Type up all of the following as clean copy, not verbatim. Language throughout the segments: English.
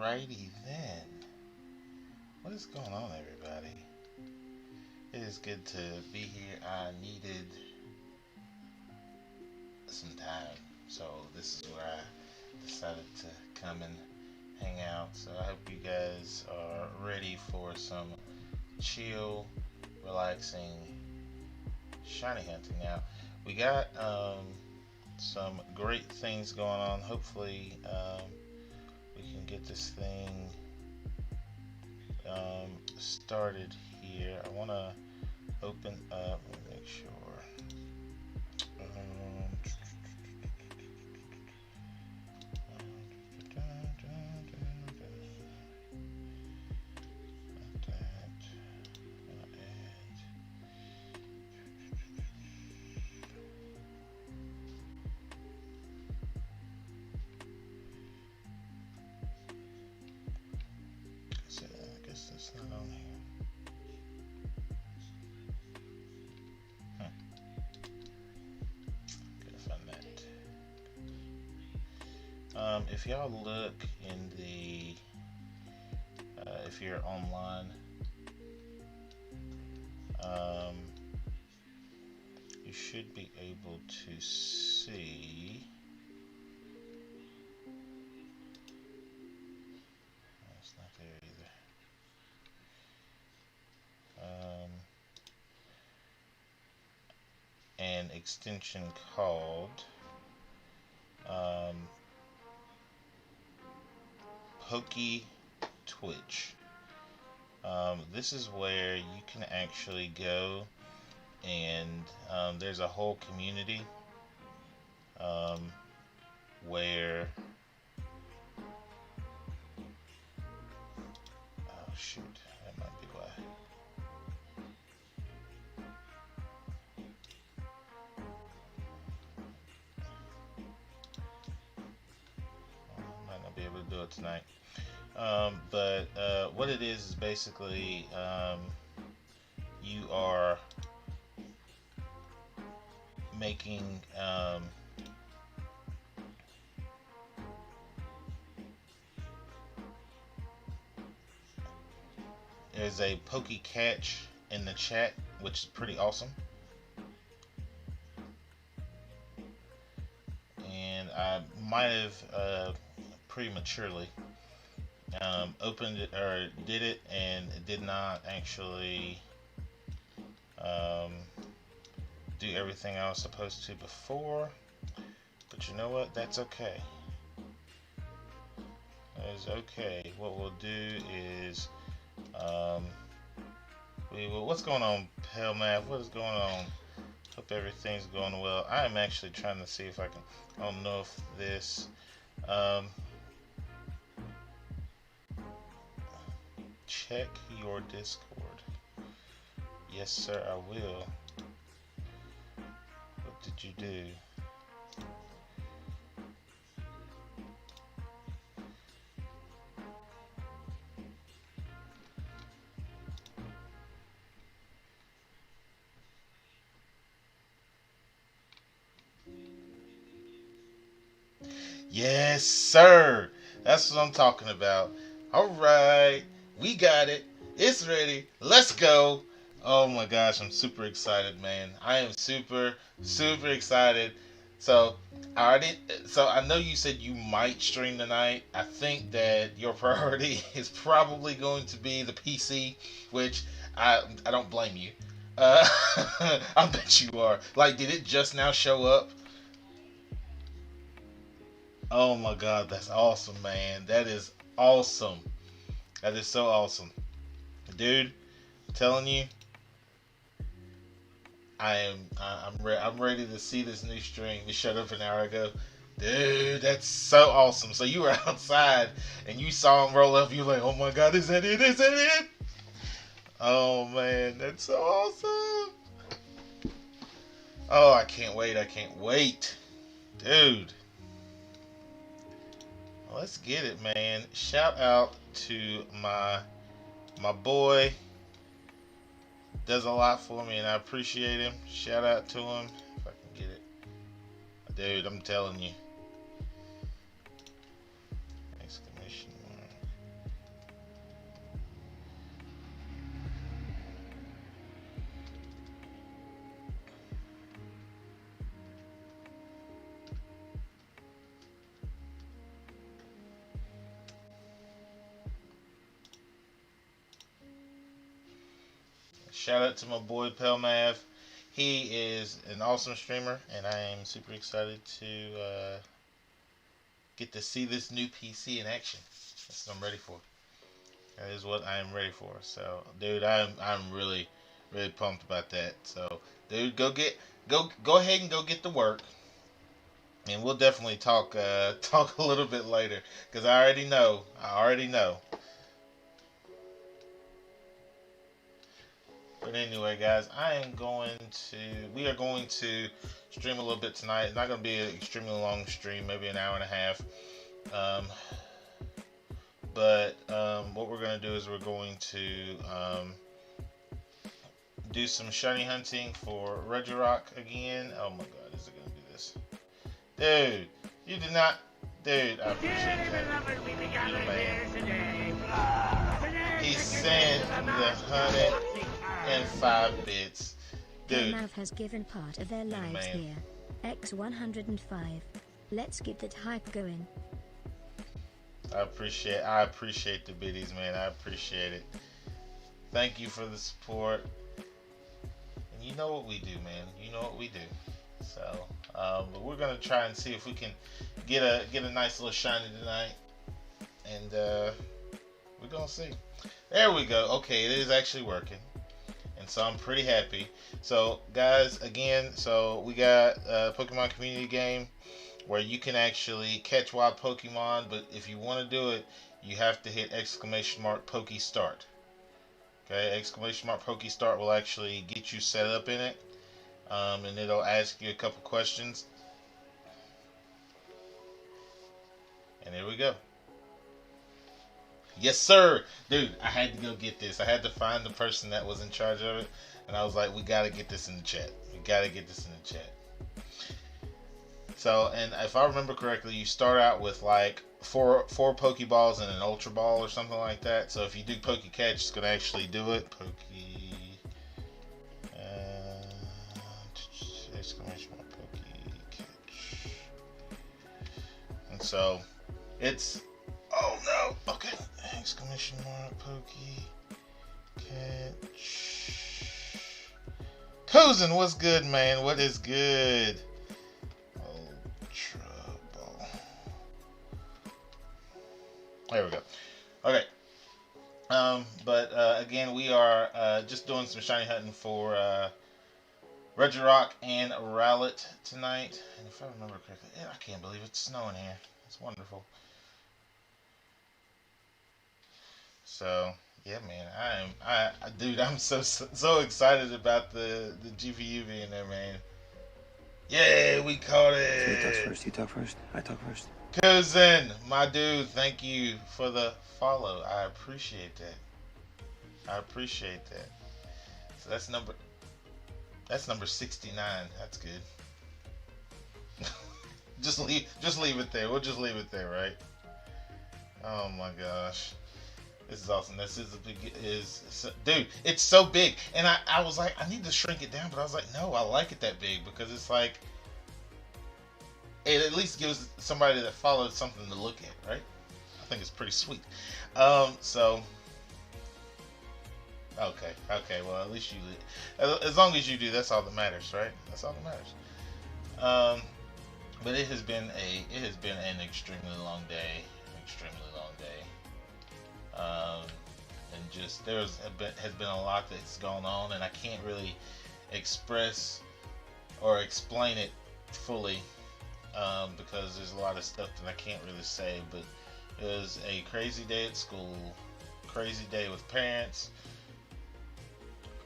Alrighty then. What is going on, everybody? It is good to be here. I needed some time, so this is where I decided to come and hang out. So I hope you guys are ready for some chill, relaxing shiny hunting. Now, we got some great things going on. Hopefully, we can get this thing started here. I want to open up, let me make sure. I guess that's not on here. If y'all look in the, if you're online, you should be able to see. It's not there either. An extension called Twitch. This is where you can actually go and there's a whole community where oh shoot, that might be why. Might not be able to do it tonight. But what it is basically you are making there's a Poke Catch in the chat, which is pretty awesome. And I might have prematurely opened it or did it, and it did not actually do everything I was supposed to before. But you know what? That's okay. That is okay. What we'll do is what's going on, Pelmath? What is going on? Hope everything's going well. I am actually trying to see if I can. I don't know if this. Check your Discord. Yes, sir, I will. What did you do? Yes, sir. That's what I'm talking about. All right. We got it. It's ready. Let's go. Oh my gosh, I'm super excited, man. I am super excited. So, I know you said you might stream tonight. I think that your priority is probably going to be the PC, which I don't blame you. I bet you are. Like, did it just now show up? Oh my god, that's awesome, man. That is awesome. That is so awesome. Dude, I'm telling you, I'm ready to see this new stream. You shut up an hour ago. Dude, that's so awesome. So you were outside and you saw him roll up, you were like, oh my god, is that it? Is that it? Oh man, that's so awesome. Oh, I can't wait. I can't wait. Dude. Let's get it, man. Shout out to my boy. Does a lot for me and I appreciate him. Shout out to him. If I can get it. Dude, I'm telling you. Exclamation mark. shout out to my boy Pelmav. He is an awesome streamer, and I am super excited to get to see this new PC in action. That's what I'm ready for. That is what I am ready for. So, dude, I'm really pumped about that. So, dude, go ahead and go get to work, and we'll definitely talk talk a little bit later because I already know. But anyway, guys, we are going to stream a little bit tonight. It's not going to be an extremely long stream, maybe an hour and a half. But what we're going to do is we're going to do some shiny hunting for Regirock again. Oh my god, is it going to be this? Dude, you did not... Dude, I appreciate that. Man. He sent the 105 bits. Dude. Nav has given part of their lives here. X105. Let's get that hype going. I appreciate the biddies, man. I appreciate it. Thank you for the support. And you know what we do, man. You know what we do. So, but we're gonna try and see if we can get a nice little shiny tonight. And we're gonna see. There we go. Okay, it is actually working. And so I'm pretty happy. So guys, again, so we got a Pokemon community game where you can actually catch wild Pokemon, but if you want to do it, you have to hit !PokeStart. Okay, !PokeStart will actually get you set up in it, and it'll ask you a couple questions. And there we go. Yes, sir. Dude, I had to go get this. I had to find the person that was in charge of it, and I was like, we got to get this in the chat. We got to get this in the chat. So, and if I remember correctly, you start out with like four Pokeballs and an Ultra Ball or something like that. So if you do Poke Catch, it's going to actually do it. Exclamation mark Poke Catch. And so it's, oh no, okay. Exclamation mark Poke Catch. Cousin, what's good, man? What is good? There we go. Okay. But again, we are just doing some shiny hunting for Regirock and Rowlet tonight. And if I remember correctly, I can't believe it's snowing here. It's wonderful. So yeah, man, dude, I'm so excited about the GPU being there, man. Yeah, we caught it. So you talk first. I talk first. Cousin, my dude, thank you for the follow. I appreciate that. So that's number 69. That's good. just leave it there. We'll just leave it there, right? Oh my gosh. This is awesome. Dude, it's so big. And I was like, I need to shrink it down, but I was like, no, I like it that big because it's like, it at least gives somebody that follows something to look at, right? I think it's pretty sweet. So, okay, well, at least as long as you do, that's all that matters, right? That's all that matters. But it has been an extremely long day. And just has been a lot that's gone on, and I can't really express or explain it fully because there's a lot of stuff that I can't really say. But it was a crazy day at school, crazy day with parents,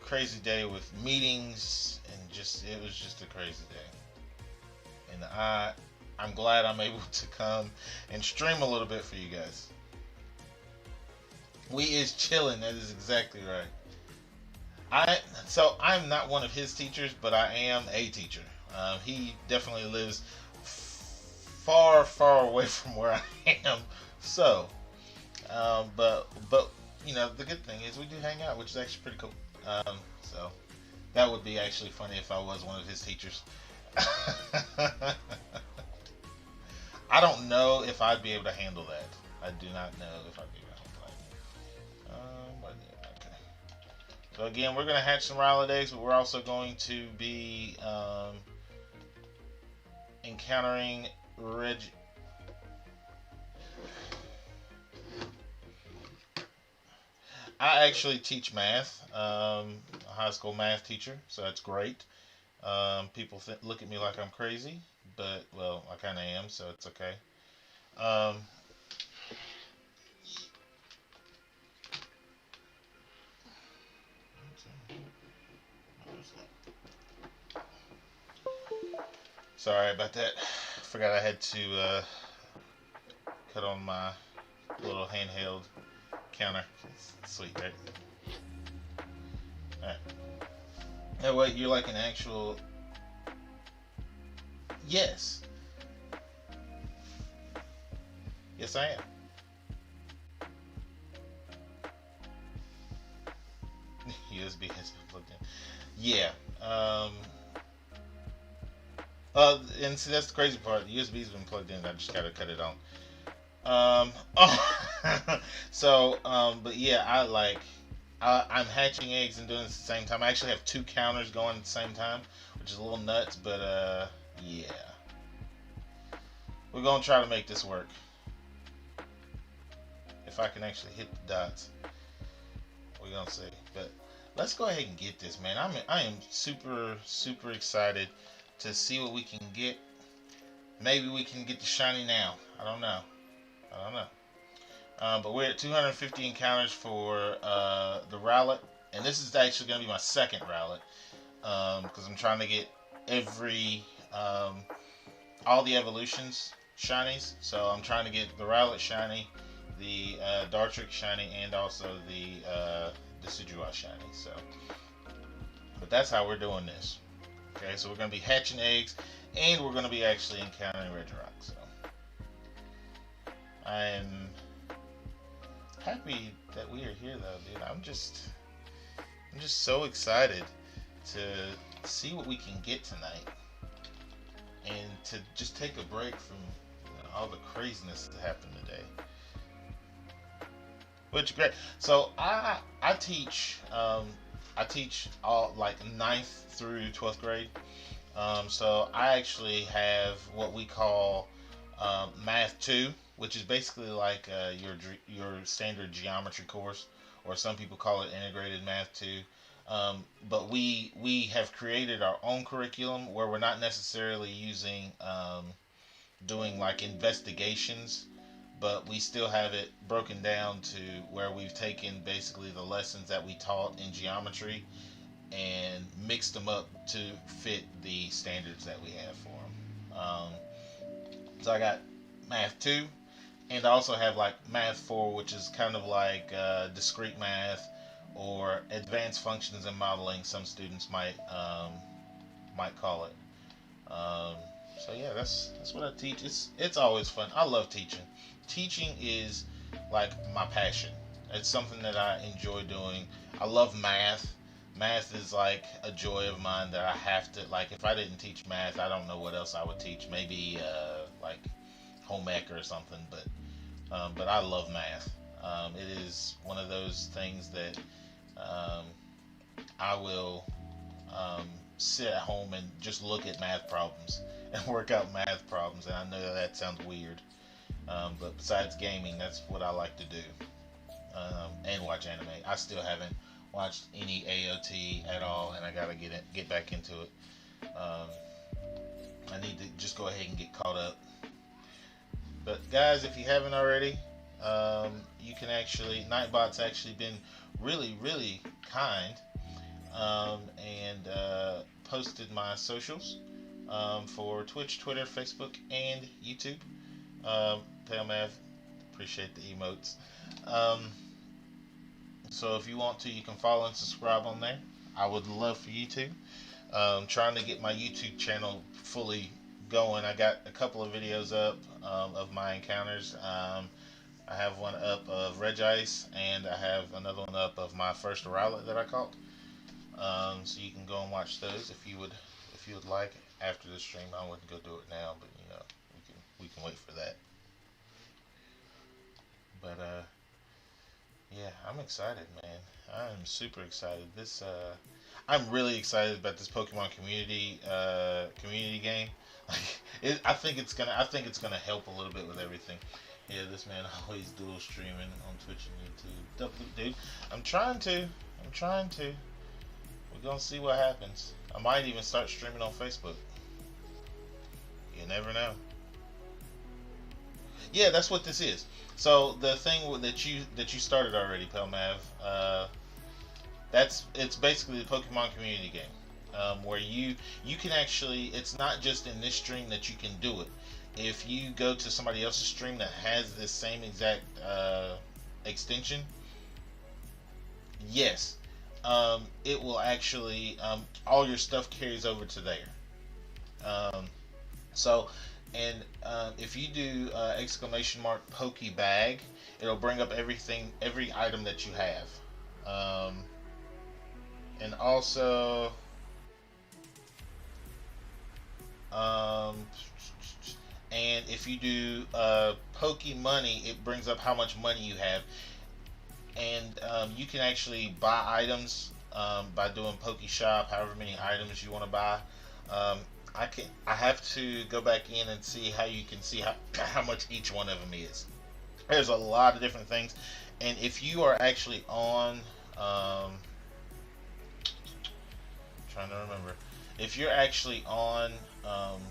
crazy day with meetings, and it was just a crazy day. And I'm glad I'm able to come and stream a little bit for you guys. We is chilling. That is exactly right. I'm not one of his teachers, but I am a teacher. He definitely lives far, far away from where I am. So, but you know, the good thing is we do hang out, which is actually pretty cool. So that would be actually funny if I was one of his teachers. I don't know if I'd be able to handle that. I do not know if I'd be able to handle that. Okay. So again, we're going to hatch some Rowlet eggs, but we're also going to be encountering I actually teach math. A high school math teacher, so that's great. People look at me like I'm crazy, but well, I kind of am, so it's okay. Um, Sorry about that. Forgot I had to cut on my little handheld counter. Sweet, right? Alright. Oh, wait, you're like an actual. Yes. Yes, I am. USB has been plugged in. Yeah. And see, that's the crazy part. The USB's been plugged in. I just gotta cut it on. But yeah, I'm hatching eggs and doing it at the same time. I actually have two counters going at the same time, which is a little nuts, but yeah. We're gonna try to make this work. If I can actually hit the dots, we're gonna see. But let's go ahead and get this, man. I am super excited to see what we can get. Maybe we can get the shiny now. I don't know. But we're at 250 encounters for the Rowlet, and this is actually going to be my second Rowlet because I'm trying to get every all the evolutions shinies. So I'm trying to get the Rowlet shiny, the Dartrick shiny, and also the Decidueye shiny. So, but that's how we're doing this. Okay, so we're going to be hatching eggs, and we're going to be actually encountering Regirock. So I'm happy that we are here, though, dude. I'm just so excited to see what we can get tonight, and to just take a break from all the craziness that happened today. Which is great. So I teach all like ninth through 12th grade. So I actually have what we call Math 2, which is basically like your standard geometry course, or some people call it integrated Math 2. But we have created our own curriculum where we're not necessarily using doing like investigations, but we still have it broken down to where we've taken basically the lessons that we taught in geometry and mixed them up to fit the standards that we have for them. So I got Math 2, and I also have like Math 4, which is kind of like discrete math or advanced functions and modeling. Some students might call it. Um, so yeah, that's what I teach. It's always fun. I love teaching. Teaching is like my passion. It's something that I enjoy doing. I love math. Math is like a joy of mine that I have to like. If I didn't teach math, I don't know what else I would teach. Maybe like home ec or something. But I love math. It is one of those things that um, I will sit at home and just look at math problems and work out math problems. And I know that sounds weird, but besides gaming, that's what I like to do. And watch anime. I still haven't watched any AOT at all, and I gotta get back into it. Um, I need to just go ahead and get caught up. But guys, if you haven't already, you can actually Nightbot's actually been really kind and posted my socials for Twitch, Twitter, Facebook, and YouTube. Pale appreciate the emotes. Um, so if you want to, you can follow and subscribe on there. I would love for you to. Trying to get my YouTube channel fully going. I got a couple of videos up of my encounters. I have one up of Regice, and I have another one up of my first Rowlet that I caught. So you can go and watch those if you would like after the stream. I wouldn't go do it now, but we can wait for that. But Yeah, I'm excited, man. I'm super excited. I'm really excited about this Pokemon community game. I think it's gonna help a little bit with everything. Yeah, this man always dual streaming on Twitch and YouTube. Dude, I'm trying to. I'm trying to. We're gonna see what happens. I might even start streaming on Facebook. You never know. Yeah, that's what this is. So the thing that you started already, Pelmav, it's basically the Pokemon community game, where you can actually, it's not just in this stream that you can do it. If you go to somebody else's stream that has this same exact extension, yes, it will actually, all your stuff carries over to there. Um, so, and if you do exclamation mark Pokebag, it'll bring up every item that you have. And also, um, and if you do Poke Money, it brings up how much money you have, and you can actually buy items by doing Poke Shop, however many items you want to buy. Um, I have to go back in and see how you can see how much each one of them is. There's a lot of different things, and if you are actually on, trying to remember, if you're actually on um,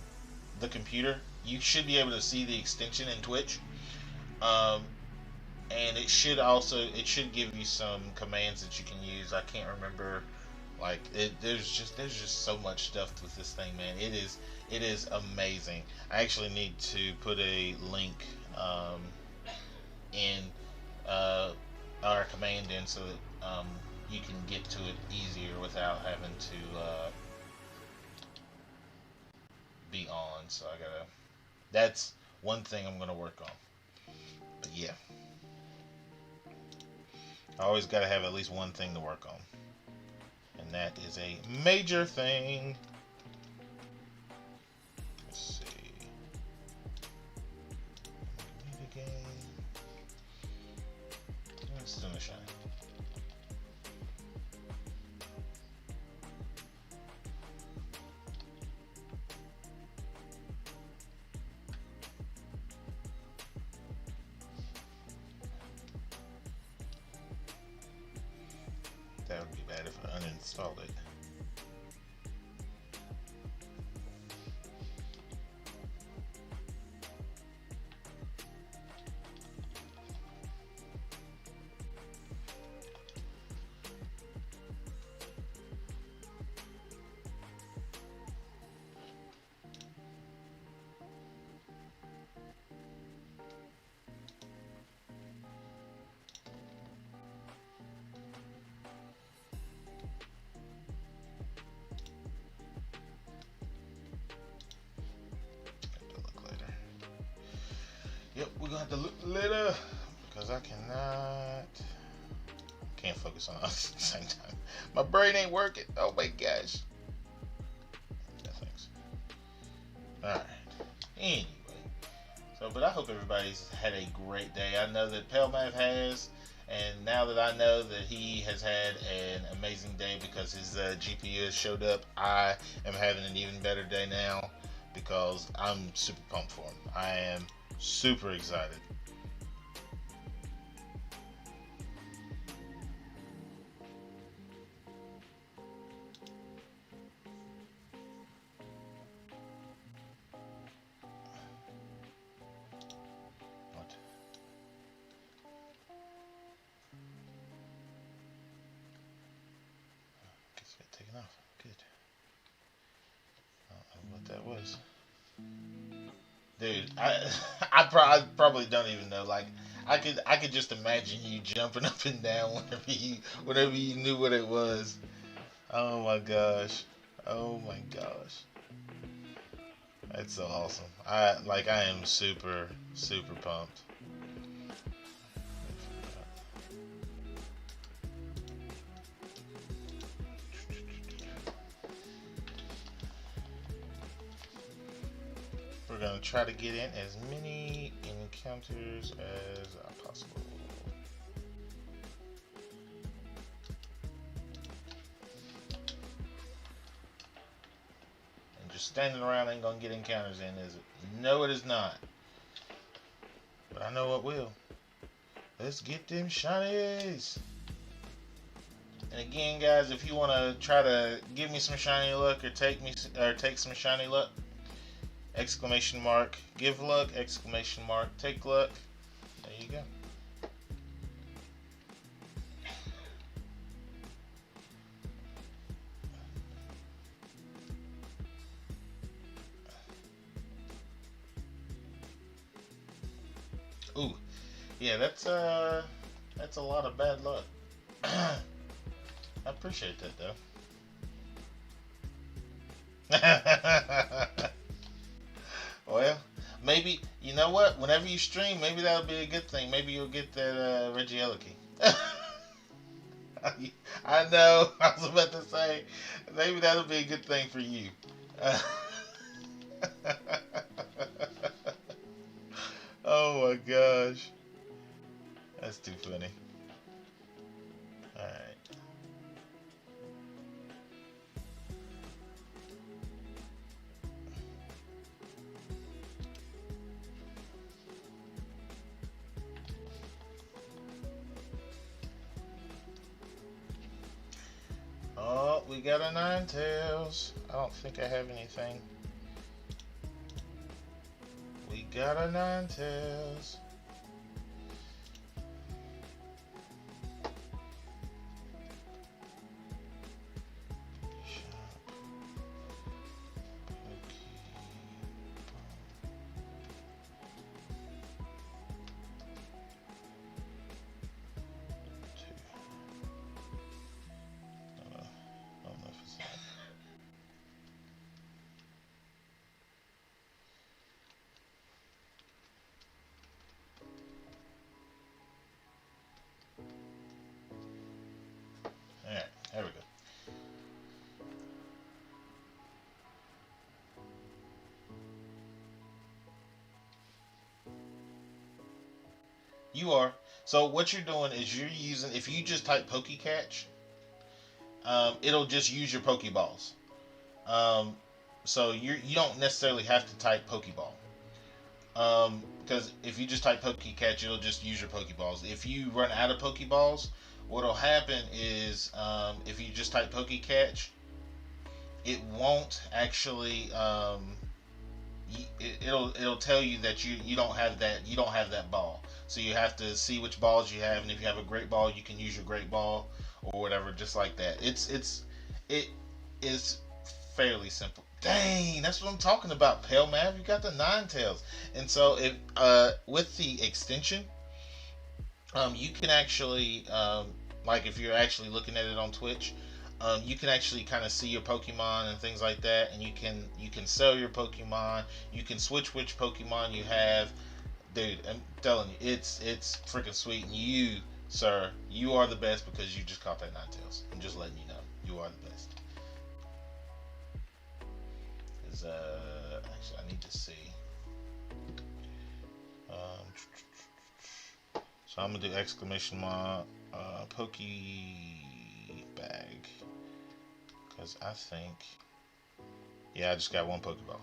the computer, you should be able to see the extension in Twitch. Um, and it should give you some commands that you can use. I can't remember, like there's just so much stuff with this thing, man. It is amazing. I actually need to put a link in our command in so that you can get to it easier without having to be on. So I gotta. That's one thing I'm gonna work on. But yeah, I always gotta have at least one thing to work on, and that is a major thing. Let's see. Meet again. Let's do the shine. That would be bad if I uninstalled it. Yep, we're gonna have to look later because I can't focus on us at the same time. My brain ain't working. Oh my gosh. No thanks. Alright. Anyway. So, but I hope everybody's had a great day. I know that Pelmav has, and now that I know that he has had an amazing day because his GPU has showed up, I am having an even better day now because I'm super pumped for him. I am super excited. What? Guess it got taken off. Good. I don't know what that was. Dude, I probably don't even know. Like, I could just imagine you jumping up and down whenever you knew what it was. Oh my gosh. Oh my gosh. That's so awesome. I am super pumped. We're gonna try to get in as many encounters as possible. Just standing around ain't gonna get encounters in, is it? No, it is not. But I know what will. Let's get them shinies. And again, guys, if you want to try to give me some shiny luck or take some shiny luck, exclamation mark, give luck, exclamation mark, take luck. There you go. Ooh, yeah, that's a lot of bad luck. I appreciate that though. Well, maybe you know what? Whenever you stream, maybe that'll be a good thing. Maybe you'll get that Regirock. I know. I was about to say maybe that'll be a good thing for you. Oh my gosh, that's too funny. All right. Oh, we got a Ninetales. I don't think I have anything. We got a Ninetales. Alright, there we go. You are. So what you're doing is you're using, if you just type PokeCatch, it'll just use your Pokeballs. So you don't necessarily have to type Pokeball. Because if you just type PokeCatch, it'll just use your Pokeballs. If you run out of Pokeballs, what'll happen is if you just type PokeCatch, it won't actually it'll tell you that you don't have that ball. So you have to see which balls you have, and if you have a great ball, you can use your great ball or whatever, just like that. It is fairly simple. Dang, that's what I'm talking about, Pale Mav. You got the Ninetales, and so if with the extension, you can actually like if you're actually looking at it on Twitch, you can actually kind of see your Pokemon and things like that, and you can sell your Pokemon. You can switch which Pokemon you have, dude. I'm telling you, it's freaking sweet. And you, sir, you are the best because you just caught that Ninetales. I'm just letting you know, you are the best. Is actually I need to see. So I'm gonna do exclamation mark Poke Bag. Because I think, yeah, I just got one Pokeball.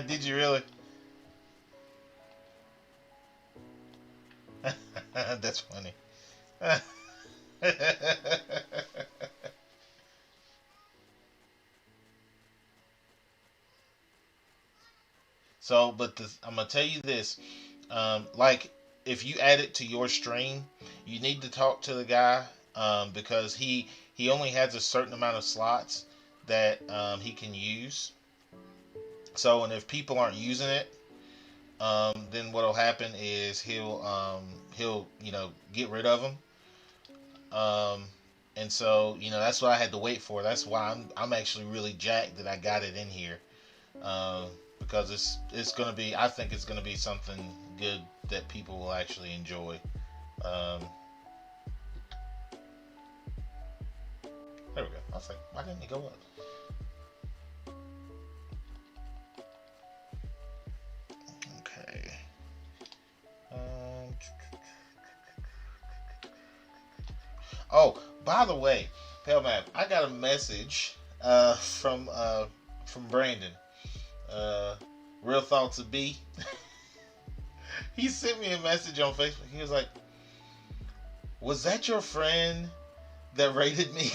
Did you really? That's funny. So, but I'm gonna tell you this, like if you add it to your stream, you need to talk to the guy because he only has a certain amount of slots that he can use. So, and if people aren't using it, then what'll happen is he'll get rid of them. Um, and so that's what I had to wait for. That's why I'm actually really jacked that I got it in here. Uh, because it's gonna be, I think it's gonna be something good that people will actually enjoy. Um, there we go. I was like, why didn't it go up? Okay. Um, oh, by the way, Pale Map, I got a message from Brandon. Uh, Real thoughts of B. He sent me a message on Facebook. He was like, "Was that your friend that rated me?"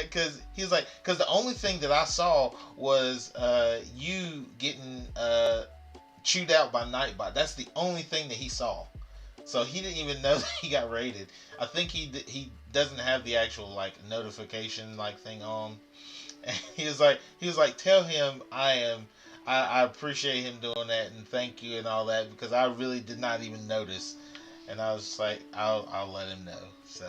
Because he was like, because the only thing that I saw was you getting chewed out by Nightbot. That's the only thing that he saw. So he didn't even know that he got rated. I think he doesn't have the actual like notification like thing on. And he was like, tell him I appreciate him doing that and thank you and all that because I really did not even notice. And I was just like, I'll let him know. So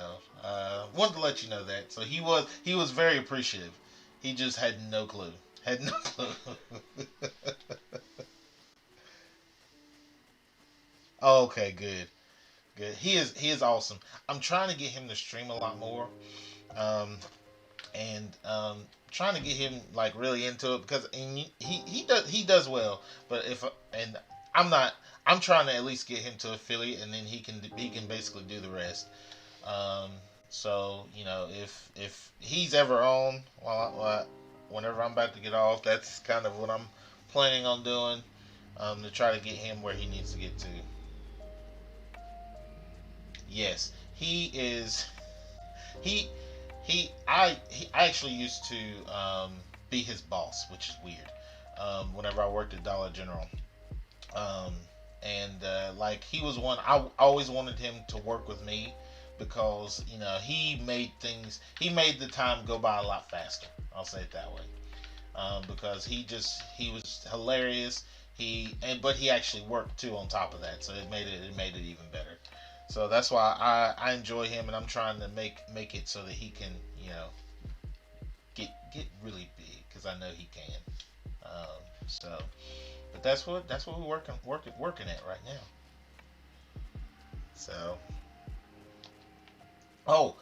wanted to let you know that. So he was very appreciative. He just had no clue. Had no clue. Okay, good, good. He is awesome. I'm trying to get him to stream a lot more. Um, and trying to get him like really into it because he does well. But if and I'm not, I'm trying to at least get him to affiliate, and then he can basically do the rest. Um, so if he's ever on, whenever I'm about to get off, that's kind of what I'm planning on doing to try to get him where he needs to get to. Yes, he is. He I actually used to be his boss, which is weird. Whenever I worked at Dollar General, um, and like he was one I always wanted him to work with me because he made the time go by a lot faster. I'll say it that way. Because he was hilarious. But he actually worked too on top of that, so it made it even better. So that's why I enjoy him, and I'm trying to make it so that he can get really big because I know he can. So, but that's what we're working at right now. So, oh,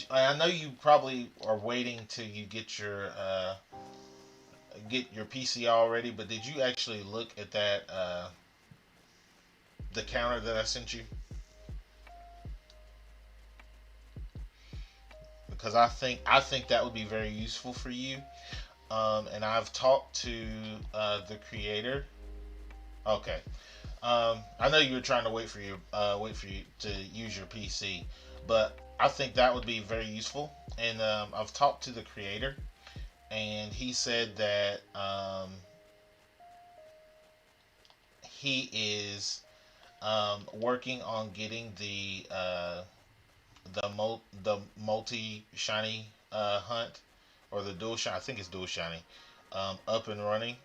I know you probably are waiting till you get your PC already, but did you actually look at that the counter that I sent you? Because I think that would be very useful for you. And I've talked to the creator. Okay. I know you were trying to wait for you to use your PC, but I think that would be very useful. And I've talked to the creator, and he said that he is working on getting the multi shiny hunt or the dual shiny. I think it's dual shiny up and running.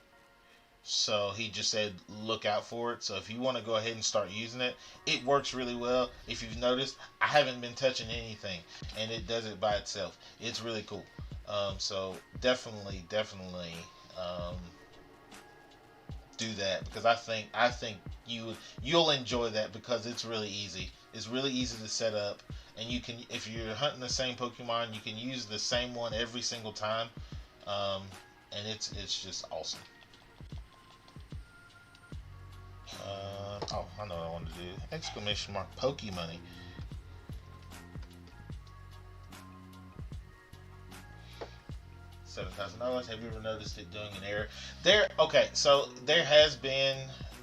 So he just said look out for it. So if you want to go ahead and start using it, it works really well. If you've noticed, I haven't been touching anything, and it does it by itself. It's really cool. So definitely um, do that because I think you'll enjoy that because it's really easy. It's really easy to set up, and you can if you're hunting the same Pokemon, you can use the same one every single time, um, and it's just awesome. Oh, I know what I want to do. Exclamation mark Pokemoney. $7,000. Have you ever noticed it doing an error? Okay, so there has been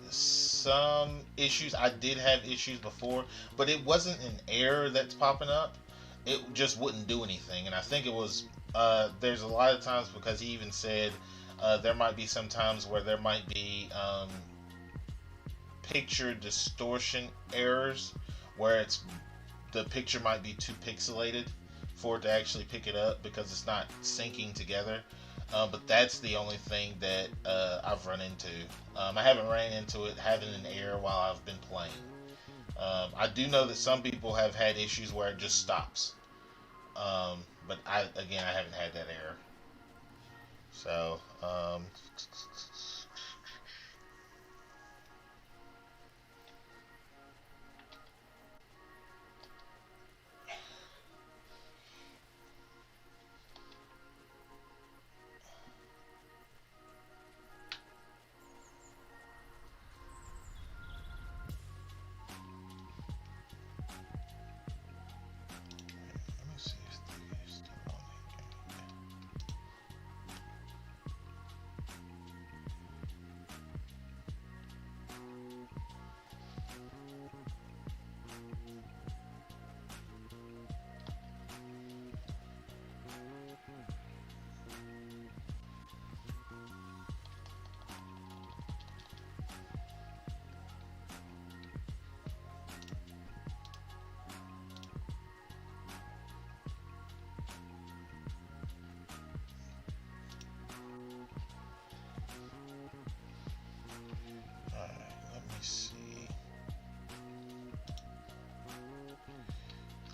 some issues. I did have issues before, but it wasn't an error that's popping up. It just wouldn't do anything, and I think it was. There's a lot of times because he even said there might be some times where there might be picture distortion errors, where the picture might be too pixelated for it to actually pick it up because it's not syncing together. But that's the only thing that I've run into. I haven't ran into it having an error while I've been playing. I do know that some people have had issues where it just stops. But I haven't had that error. So, let me see if they're still on here.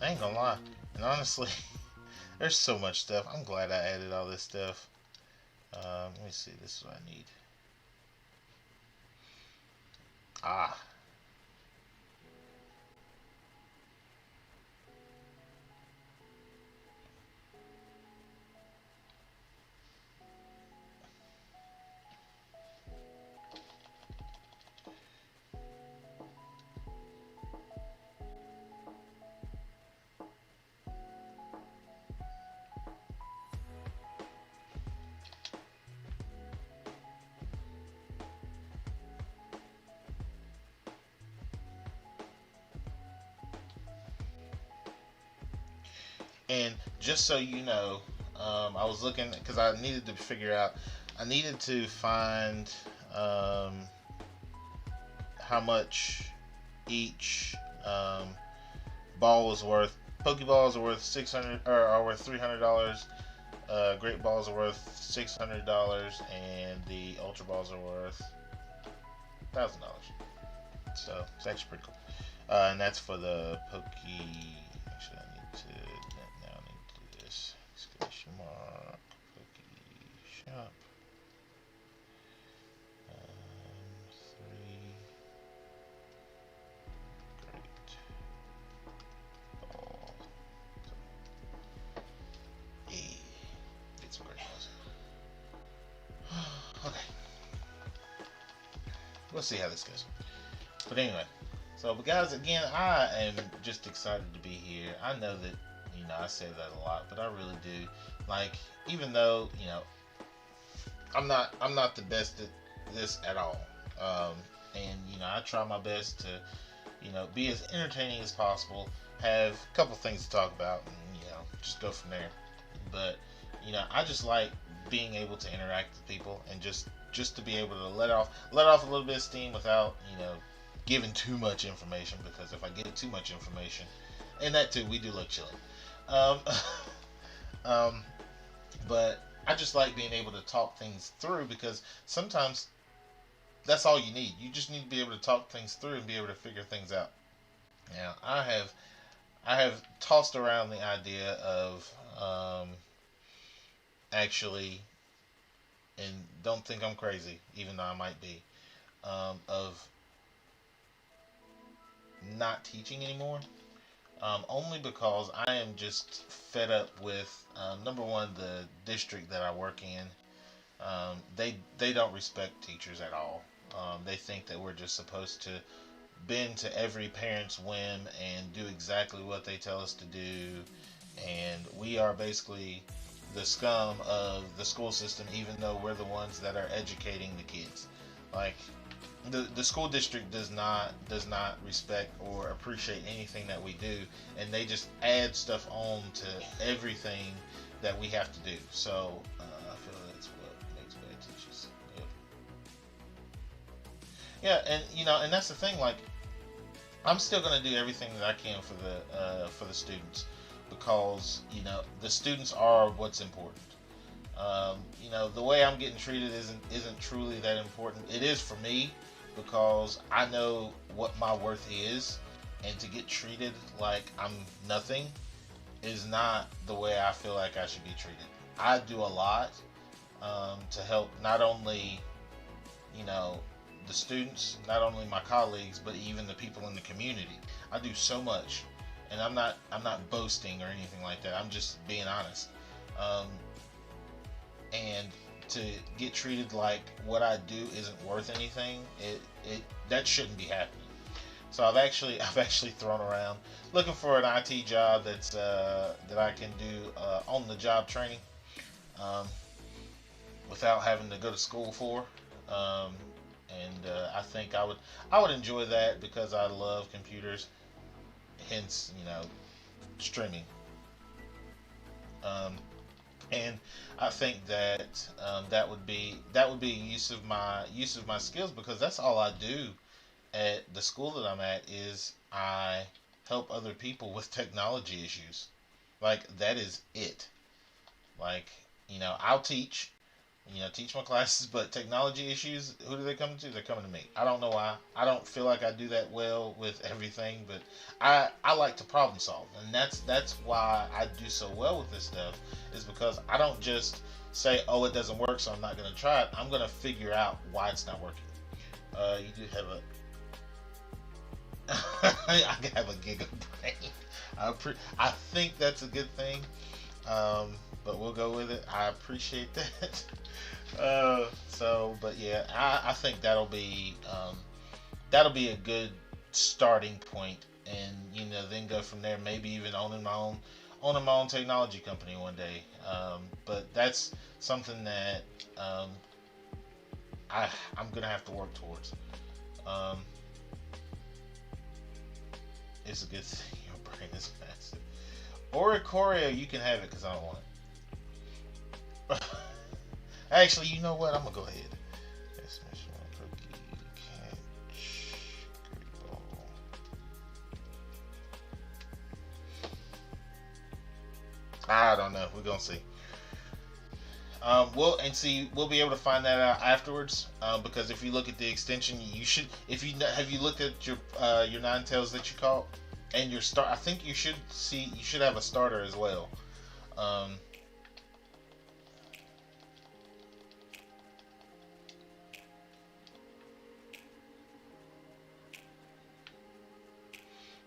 I ain't gonna lie. And honestly, there's so much stuff. I'm glad I added all this stuff. Let me see. This is what I need. Ah. And just so you know, I was looking because I needed to figure out. I needed to find how much each ball was worth. Pokeballs are worth 600 or are worth $300. Great balls are worth $600, and the Ultra balls are worth $1,000. So it's actually pretty cool. And that's for the Poke. Actually, I need to now. I need to do this exclamation mark Poke Shop. 3 great ball. Yeah, get some great balls. Okay, we'll see how this goes. But anyway, so but guys, again, I am just excited to be here. I know that I say that a lot, but I really do. Like, even though I'm not the best at this at all, and I try my best to be as entertaining as possible, have a couple things to talk about, and just go from there. But I just like being able to interact with people and just to be able to let off a little bit of steam without giving too much information, because if I give too much information, and that too, we do look chilling. Um, um, but I just like being able to talk things through, because sometimes that's all you need. You just need to be able to talk things through and be able to figure things out. Now, I have tossed around the idea of actually, and don't think I'm crazy, even though I might be, of not teaching anymore. Only because I am just fed up with number one, the district that I work in. They don't respect teachers at all. They think that we're just supposed to bend to every parent's whim and do exactly what they tell us to do, and we are basically the scum of the school system, even though we're the ones that are educating the kids. Like, the school district does not respect or appreciate anything that we do, and they just add stuff on to everything that we have to do. So I feel that's what makes bad teachers. Yep. Yeah, and and that's the thing. Like, I'm still gonna do everything that I can for the students, because the students are what's important. The way I'm getting treated isn't truly that important. It is for me, because I know what my worth is, and to get treated like I'm nothing is not the way I feel like I should be treated. I do a lot to help not only you know the students, not only my colleagues, but even the people in the community. I do so much, and I'm not boasting or anything like that. I'm just being honest. Um, and to get treated like what I do isn't worth anything, it that shouldn't be happening. So I've actually thrown around looking for an IT job that I can do on the job training, um, without having to go to school for. Um, and I think I would enjoy that, because I love computers. Hence, streaming. Um, and I think that that would be use of my skills, because that's all I do at the school that I'm at, is I help other people with technology issues. Like, that is it. Like, I'll teach, teach my classes, but technology issues, who do they come to? They're coming to me. I don't know why. I don't feel like I do that well with everything, but I like to problem solve, and that's why I do so well with this stuff, is because I don't just say, oh, it doesn't work, so I'm not going to try it. I'm going to figure out why it's not working. You do have a I have a giga brain. I think that's a good thing, but we'll go with it. I appreciate that. But yeah, I think that'll be a good starting point, and then go from there. Maybe even owning my own technology company one day. But that's something that I'm gonna have to work towards. Um, it's a good thing your brain is massive. Oricorio, you can have it because I don't want it. Actually, you know what? I'm gonna go ahead. I don't know. We're gonna see. We'll be able to find that out afterwards. Because if you look at the extension, you should. If you have you looked at your Ninetales that you caught and your start, I think you should have a starter as well. Um,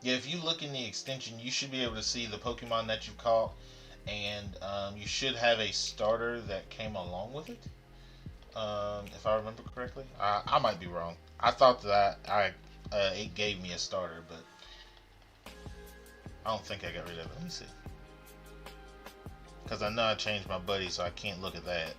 yeah, if you look in the extension, you should be able to see the Pokemon that you caught, and you should have a starter that came along with it. If I remember correctly, I might be wrong. I thought that it gave me a starter, but I don't think I got rid of it. Let me see, because I know I changed my buddy, so I can't look at that.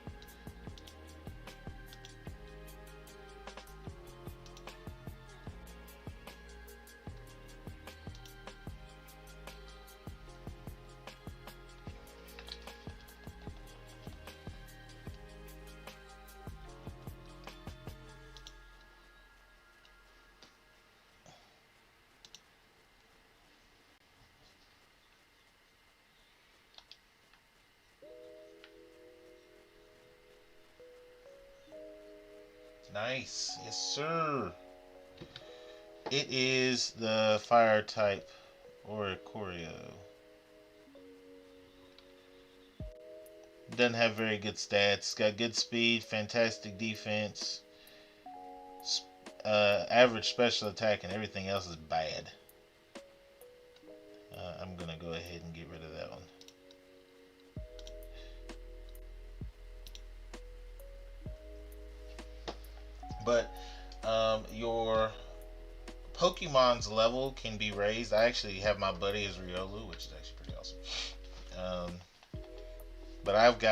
Nice, yes sir. It is the fire type Oricorio. Doesn't have very good stats. It's got good speed, fantastic defense, average special attack, and everything else is bad. I'm gonna go ahead and get rid of that one. But your Pokemon's level can be raised. I actually have my buddy as Riolu, which is actually pretty awesome. Um, but I've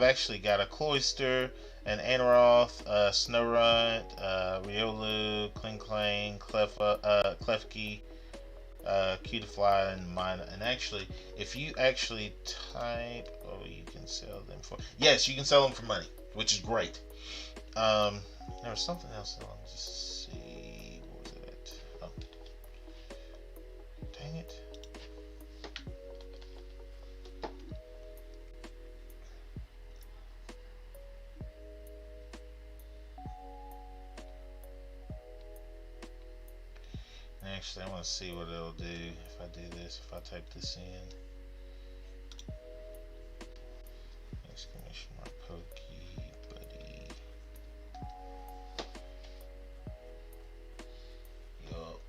actually got a Cloyster, an Aneroth, Snorunt, Riolu, Klinklang, Klefki, Cutiefly, and mine. And actually, if you actually type, oh, you can sell them for. Yes, you can sell them for money, which is great. There was something else. Let me just see. What was it? Oh, dang it. Actually, I want to see what it'll do if I do this. If I type this in. Exclamation mark Pokey Buddy. Yup.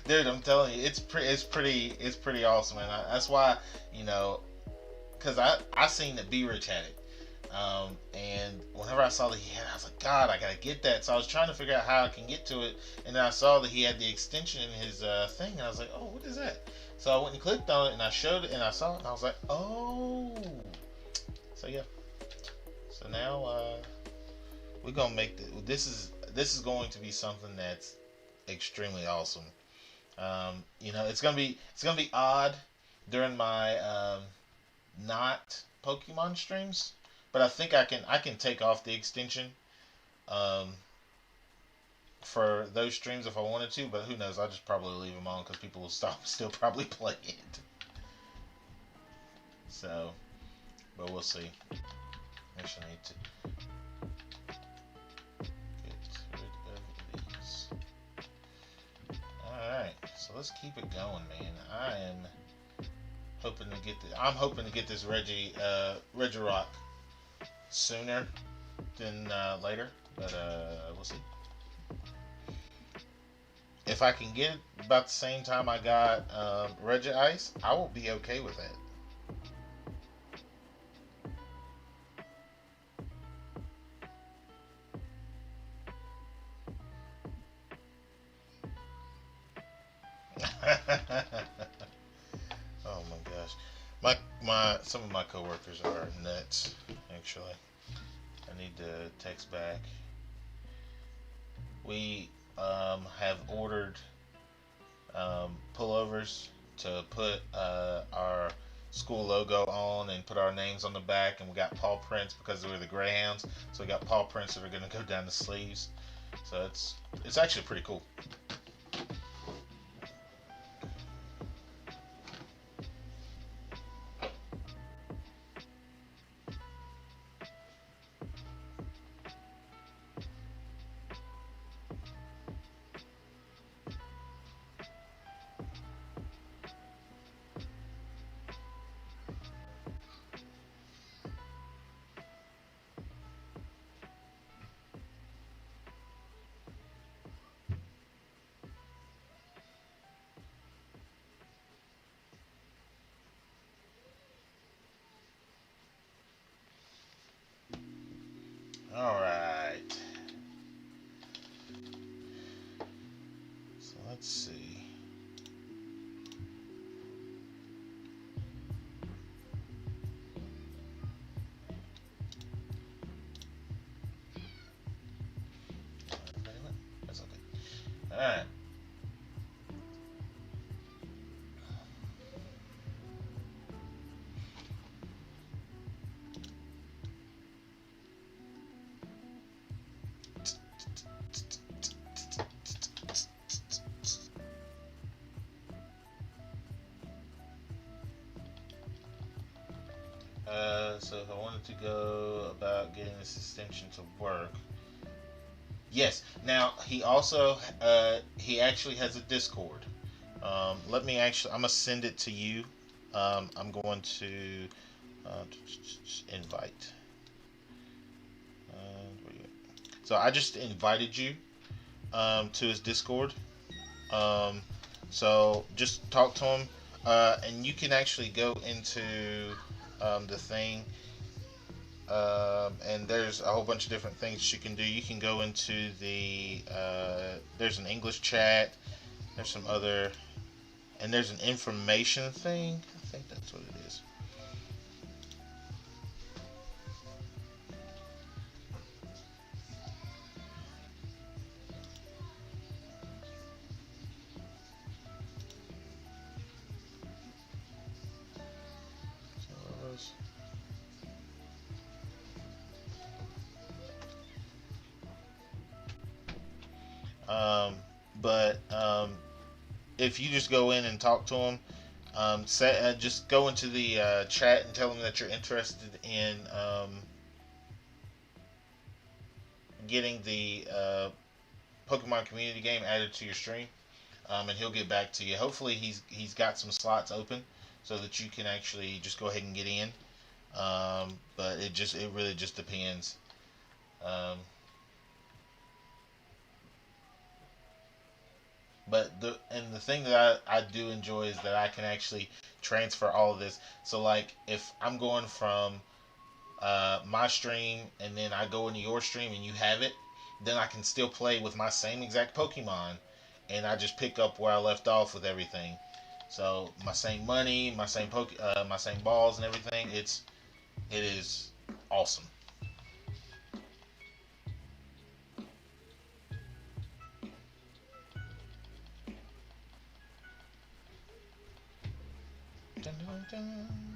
Dude, I'm telling you, it's pretty awesome, and that's why, you know, because I seen that B Rich had it. And whenever I saw that he had it, I was like, God, I gotta get that. So I was trying to figure out how I can get to it, and then I saw that he had the extension in his thing, and I was like, oh, what is that? So I went and clicked on it, and I showed it, and I saw it, and I was like, oh. So yeah. So now we're gonna make this is going to be something that's extremely awesome. It's gonna be odd during my not Pokemon streams, but I think I can take off the extension. Um, for those streams if I wanted to, but who knows? I'll just probably leave them on because people will stop still probably play it. So, but we'll see. Actually, I need to get rid of these. Alright, so let's keep it going, man. I'm hoping to get this Regirock sooner than later, but we'll see. If I can get it about the same time I got Regice, I will be okay with that. Oh my gosh, my some of my coworkers are nuts. Actually, I need to text back. We have ordered pullovers to put our school logo on and put our names on the back, and we got paw prints because we're the Greyhounds. So we got paw prints that are going to go down the sleeves. So it's actually pretty cool. All right. So let's see. That's okay. All right. So if I wanted to go about getting this extension to work, yes. Now he actually has a Discord. I'm gonna send it to you. I'm going to invite. So I just invited you to his Discord. Um, so just talk to him, and you can actually go into the thing. And there's a whole bunch of different things you can do. You can go into there's an English chat. There's some other, and there's an information thing. I think that's what it is. Um, but if you just go in and talk to him, just go into the chat and tell him that you're interested in getting the Pokemon community game added to your stream, and he'll get back to you. Hopefully, he's got some slots open so that you can actually just go ahead and get in. But it really just depends. Um, But the thing that I do enjoy is that I can actually transfer all of this. So like if I'm going from my stream and then I go into your stream and you have it, then I can still play with my same exact Pokemon, and I just pick up where I left off with everything. So my same money, my same balls and everything. It is awesome. Dun, dun,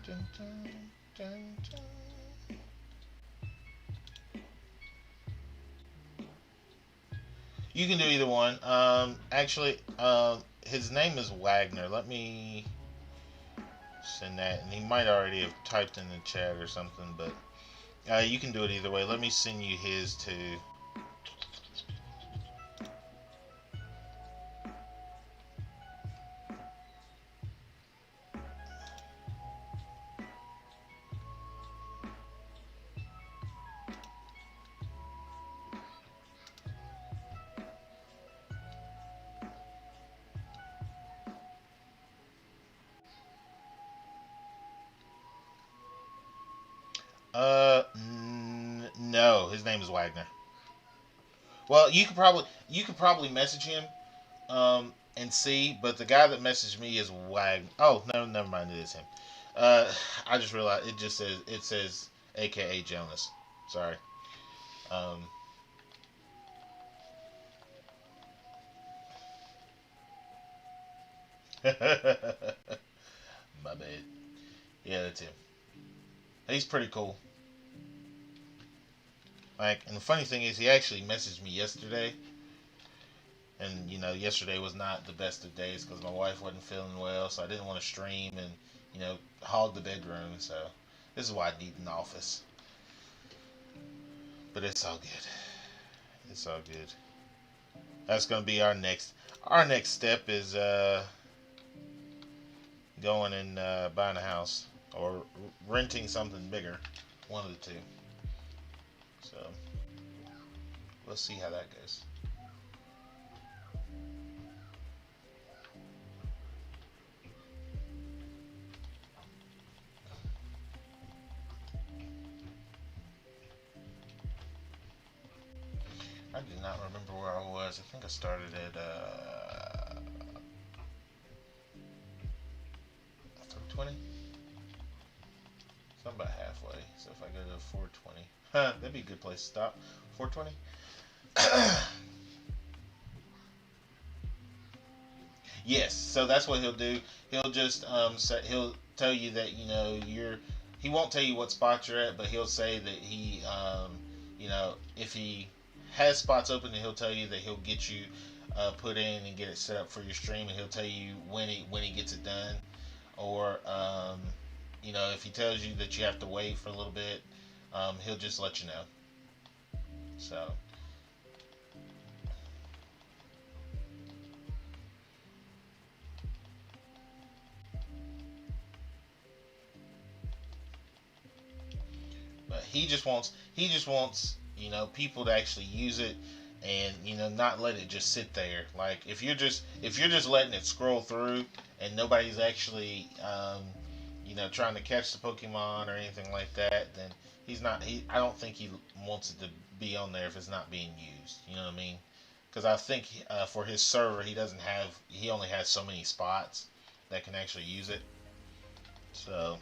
dun, dun, dun, dun, You can do either one. Actually, his name is Wagner. Let me send that, and he might already have typed in the chat or something, but you can do it either way. Let me send you his too. No, his name is Wagner. Well, you could probably message him and see, but the guy that messaged me is Wagner. Oh no, never mind, it is him. I just realized it says AKA Jonas. Sorry. Um, my bad. Yeah, that's him. He's pretty cool. Like, and the funny thing is, he actually messaged me yesterday, and yesterday was not the best of days because my wife wasn't feeling well, so I didn't want to stream and hog the bedroom. So this is why I need an office. But it's all good. It's all good. That's gonna be our next. Our next step is going and buying a house or renting something bigger. One of the two. So we'll see how that goes. I do not remember where I was. I think I started at 320. So I'm about halfway. So if I go to 420, that'd be a good place to stop. 420. Yes. So that's what he'll do. He'll just he'll tell you that you're. He won't tell you what spot you're at, but he'll say that he if he has spots open, and he'll tell you that he'll get you put in and get it set up for your stream, and he'll tell you when he gets it done, or if he tells you that you have to wait for a little bit, he'll just let you know. So but he just wants people to actually use it, and not let it just sit there. Like if you're just letting it scroll through and nobody's actually trying to catch the Pokemon or anything like that, then I don't think he wants it to be on there if it's not being used. You know what I mean? Because I think for his server, he only has so many spots that can actually use it. So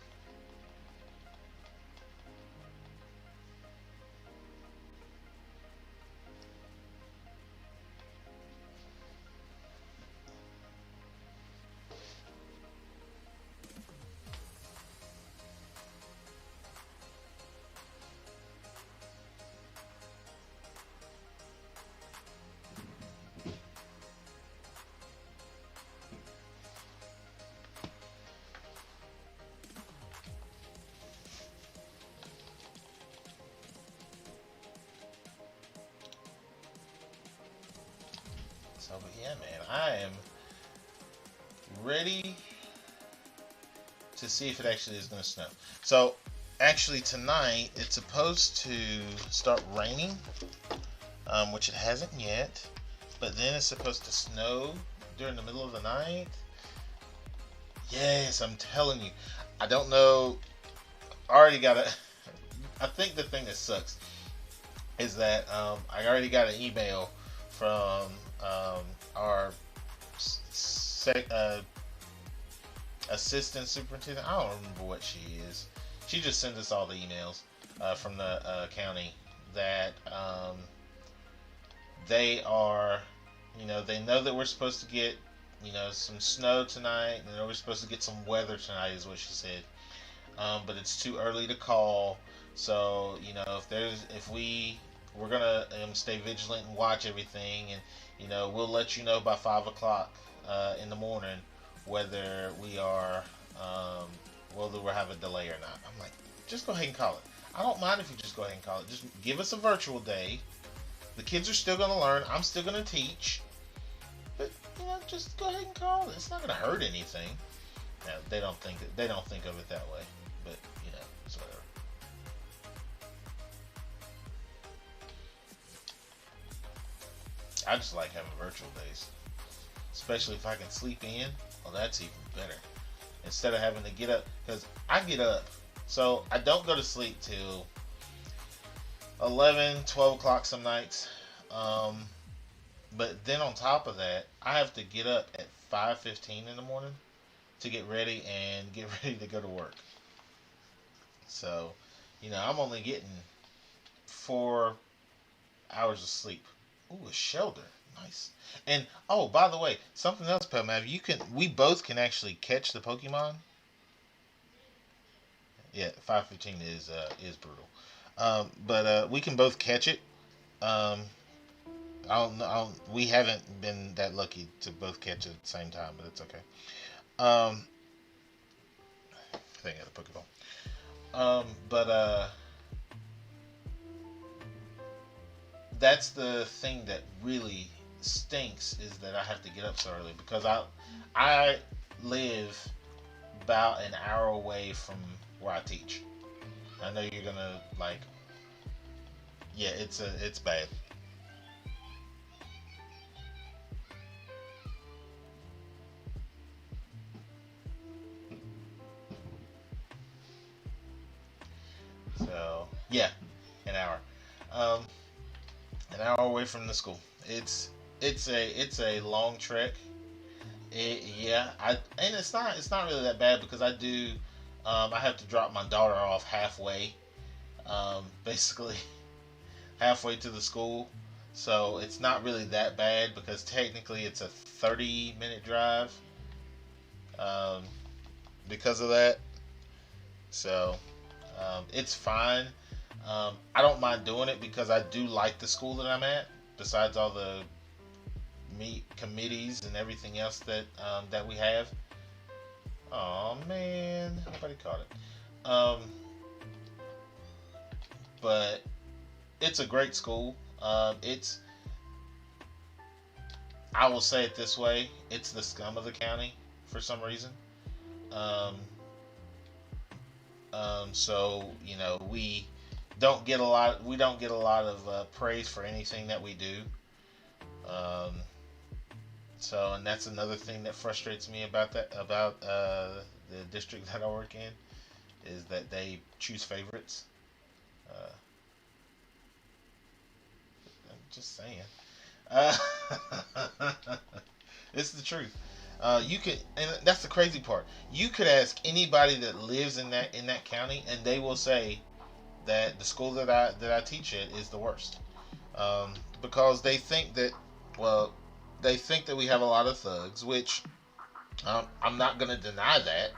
but yeah, man, I am ready to see if it actually is going to snow. So actually tonight it's supposed to start raining, which it hasn't yet, but then it's supposed to snow during the middle of the night. Yes, I'm telling you. I don't know. I already got a. I think the thing that sucks is that I already got an email from our assistant superintendent. I don't remember what she is. She just sends us all the emails from the county that they are, they know that we're supposed to get, some snow tonight, and we're supposed to get some weather tonight, is what she said. But it's too early to call. So if we we're gonna stay vigilant and watch everything, and we'll let you know by 5 o'clock in the morning whether we are whether we have a delay or not. I'm like, just go ahead and call it. I don't mind if you just go ahead and call it. Just give us a virtual day. The kids are still gonna learn. I'm still gonna teach. But just go ahead and call it. It's not gonna hurt anything. Now, they don't think of it that way. But it's whatever. I just like having virtual days, especially if I can sleep in. Well, that's even better. Instead of having to get up, because I get up, so I don't go to sleep till 11, 12 o'clock some nights. But then on top of that, I have to get up at 5:15 in the morning to get ready and get ready to go to work. So, I'm only getting 4 hours of sleep. Ooh, a shelter. Nice. And oh, by the way, something else, Pemav, we both can actually catch the Pokemon. Yeah, 5:15 is brutal. But we can both catch it. Um, we haven't been that lucky to both catch it at the same time, but it's okay. I think I got a Pokeball. But that's the thing that really stinks, is that I have to get up so early, because I live about an hour away from where I teach. I know you're gonna yeah, it's bad. So yeah, an hour. Um, an hour away from the school. It's a long trek. Yeah, and it's not really that bad, because I have to drop my daughter off halfway, basically halfway to the school. So it's not really that bad, because technically it's a 30-minute drive, um, because of that. So it's fine. I don't mind doing it, because I do like the school that I'm at. Besides all the meet committees and everything else that we have. Oh man, nobody caught it. But it's a great school. I will say it this way: it's the scum of the county for some reason. Um, so we don't get a lot of praise for anything that we do. Um, and that's another thing that frustrates me about the district that I work in, is that they choose favorites. Uh, I'm just saying. Uh, it's the truth. You could, and that's the crazy part. You could ask anybody that lives in that county, and they will say that the school that I teach at is the worst, because well, they think that we have a lot of thugs, which I'm not going to deny that,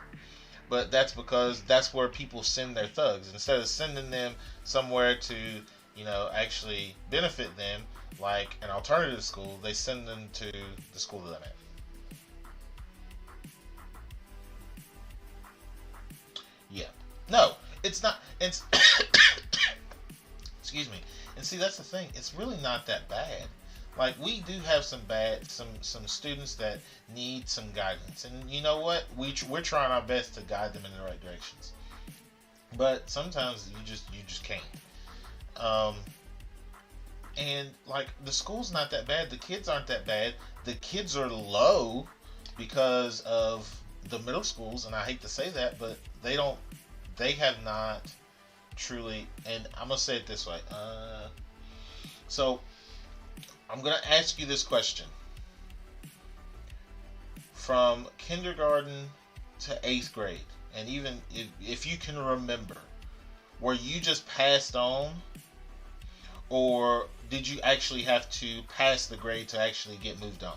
but that's because that's where people send their thugs. Instead of sending them somewhere to actually benefit them, like an alternative school, they send them to the school that I'm at. Yeah. No, it's not. It's excuse me. And see, that's the thing. It's really not that bad. Like, we do have some students that need some guidance, and you know what? We're trying our best to guide them in the right directions. But sometimes you just can't. Um, and like, the school's not that bad. The kids aren't that bad. The kids are low because of the middle schools, and I hate to say that, but they have not truly. And I'm gonna say it this way. So I'm gonna ask you this question: from kindergarten to 8th grade, and even if you can remember, were you just passed on, or did you actually have to pass the grade to actually get moved on?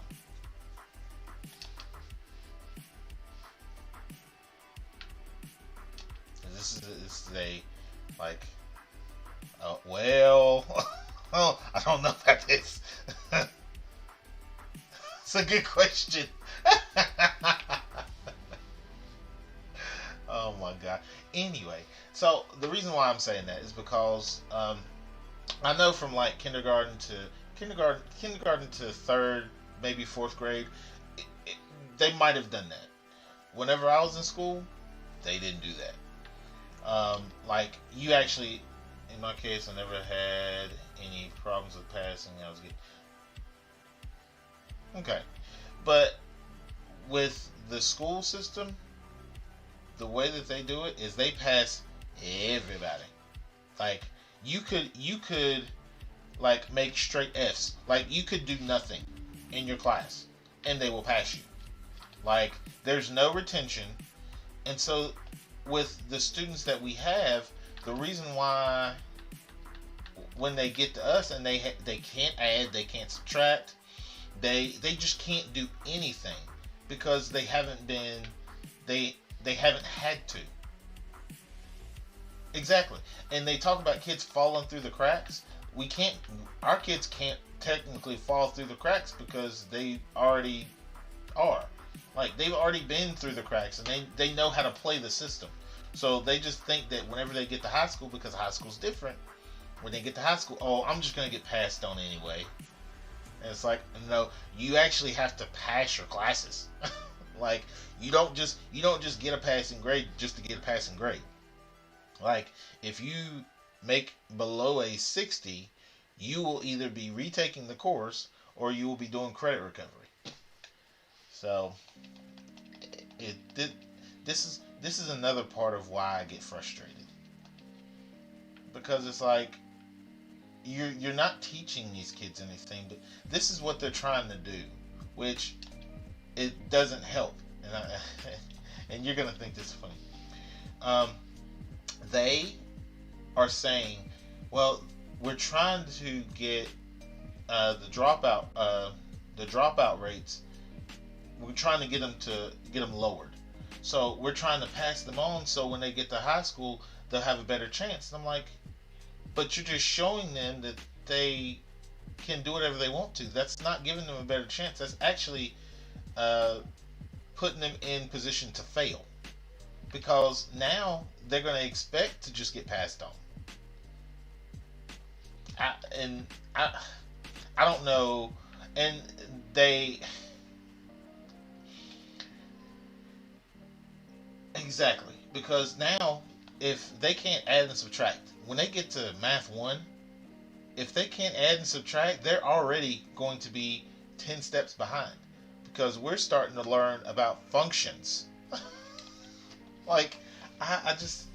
This is a like, well, Oh, I don't know about this. It's a good question. Oh my god. Anyway, so the reason why I'm saying that is because I know from like kindergarten to third, maybe fourth grade, it, they might have done that. Whenever I was in school, they didn't do that. Like you actually, in my case, I never had any problems with passing. I was good. Okay, but with the school system, the way that they do it is they pass everybody. Like you could like make straight F's. Like you could do nothing in your class and they will pass you. Like there's no retention. And so with the students that we have, the reason why when they get to us and they can't add, they can't subtract, they just can't do anything because they haven't been they haven't had to. Exactly. And they talk about kids falling through the cracks. We can't Our kids can't technically fall through the cracks because they already are. Like they've already been through the cracks and they know how to play the system. So they just think that whenever they get to high school, because high school's different, when they get to high school, oh, I'm just gonna get passed on anyway. And it's like, no, you actually have to pass your classes. Like you don't just get a passing grade just to get a passing grade. Like if you make below a 60, you will either be retaking the course or you will be doing credit recovery. So it this is another part of why I get frustrated because it's like you're not teaching these kids anything, but this is what they're trying to do, which it doesn't help. And you're gonna think this is funny. Um, they are saying, well, we're trying to get the dropout rates. We're trying to get them lowered. So we're trying to pass them on so when they get to high school, they'll have a better chance. And I'm like, but you're just showing them that they can do whatever they want to. That's not giving them a better chance. That's actually uh, putting them in position to fail. Because now they're going to expect to just get passed on. And I don't know. And they exactly because now if they can't add and subtract when they get to math 1, if they can't add and subtract, they're already going to be 10 steps behind because we're starting to learn about functions. Like I just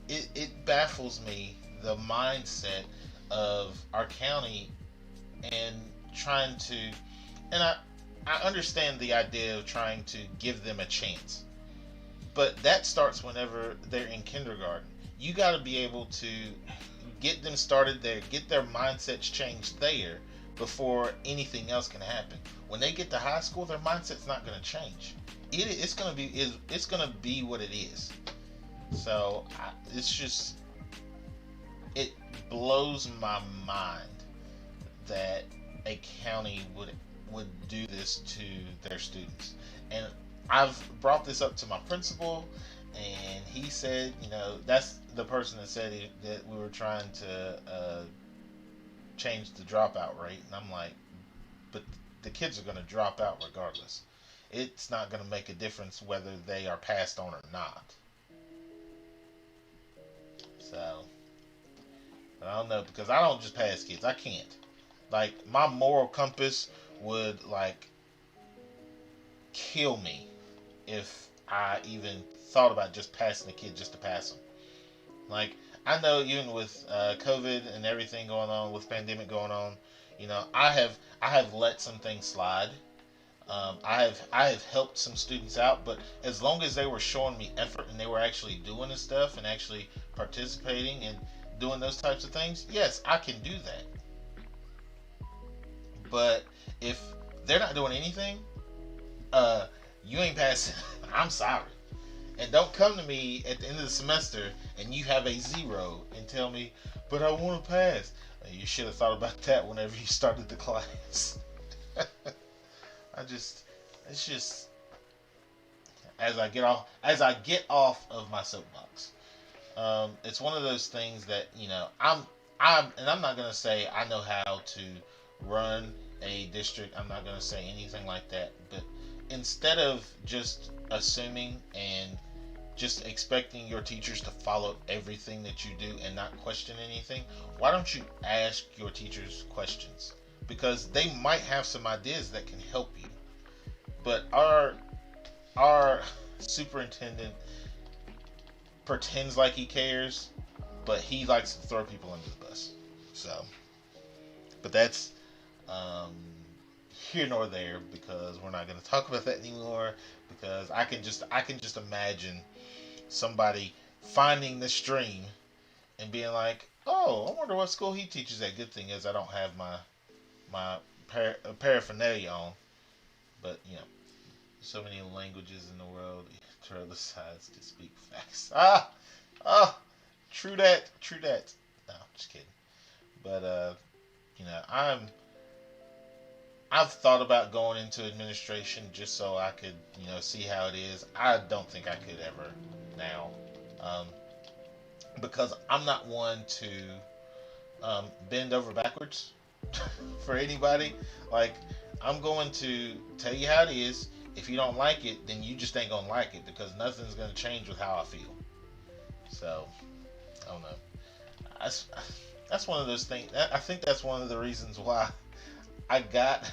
it baffles me the mindset of our county and trying to and I understand the idea of trying to give them a chance. But that starts whenever they're in kindergarten. You got to be able to get them started there, get their mindsets changed there before anything else can happen. When they get to high school, their mindset's not going to change. It's going to be what it is. So it's just it blows my mind that a county would do this to their students. And I've brought this up to my principal, and he said, that's the person that said that we were trying to change the dropout rate. And I'm like, but the kids are going to drop out regardless. It's not going to make a difference whether they are passed on or not. So, I don't know, because I don't just pass kids. I can't. Like, my moral compass would, like, kill me if I even thought about just passing a kid just to pass them. Like, I know even with COVID and everything going on, with pandemic going on, I have let some things slide. I have helped some students out, but as long as they were showing me effort and they were actually doing this stuff and actually participating and doing those types of things, yes, I can do that. But if they're not doing anything, you ain't passing. I'm sorry. And don't come to me at the end of the semester and you have a 0 and tell me, but I want to pass. You should have thought about that whenever you started the class. It's just, as I get off of my soapbox. It's one of those things that and I'm not gonna say I know how to run a district. I'm not gonna say anything like that. But instead of just assuming and just expecting your teachers to follow everything that you do and not question anything, why don't you ask your teachers questions? Because they might have some ideas that can help you. But our superintendent pretends like he cares, but he likes to throw people under the bus. So, but that's um, here nor there because we're not going to talk about that anymore. Because I can just imagine somebody finding the stream and being like, "Oh, I wonder what school he teaches at." Good thing is I don't have my paraphernalia on, but so many languages in the world. Turtle decides to speak facts. Ah, true that, true that. No, just kidding. But you know, I've thought about going into administration just so I could, see how it is. I don't think I could ever now, um, because I'm not one to bend over backwards for anybody. Like, I'm going to tell you how it is. If you don't like it, then you just ain't gonna like it because nothing's gonna change with how I feel. So, I don't know. That's one of those things. I think that's one of the reasons why I got.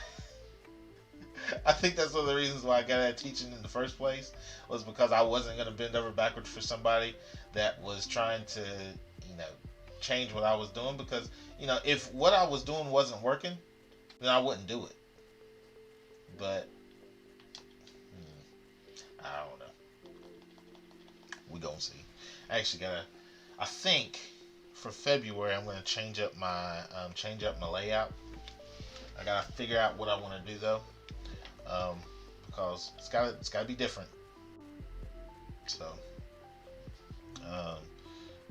I think that's one of the reasons why I got out of teaching in the first place was because I wasn't gonna bend over backwards for somebody that was trying to, you know, change what I was doing. Because if what I was doing wasn't working, then I wouldn't do it. But I don't know. We gonna see. I actually gotta. I think for February I'm gonna change up my layout. I gotta figure out what I want to do though, because it's gotta be different. So, um,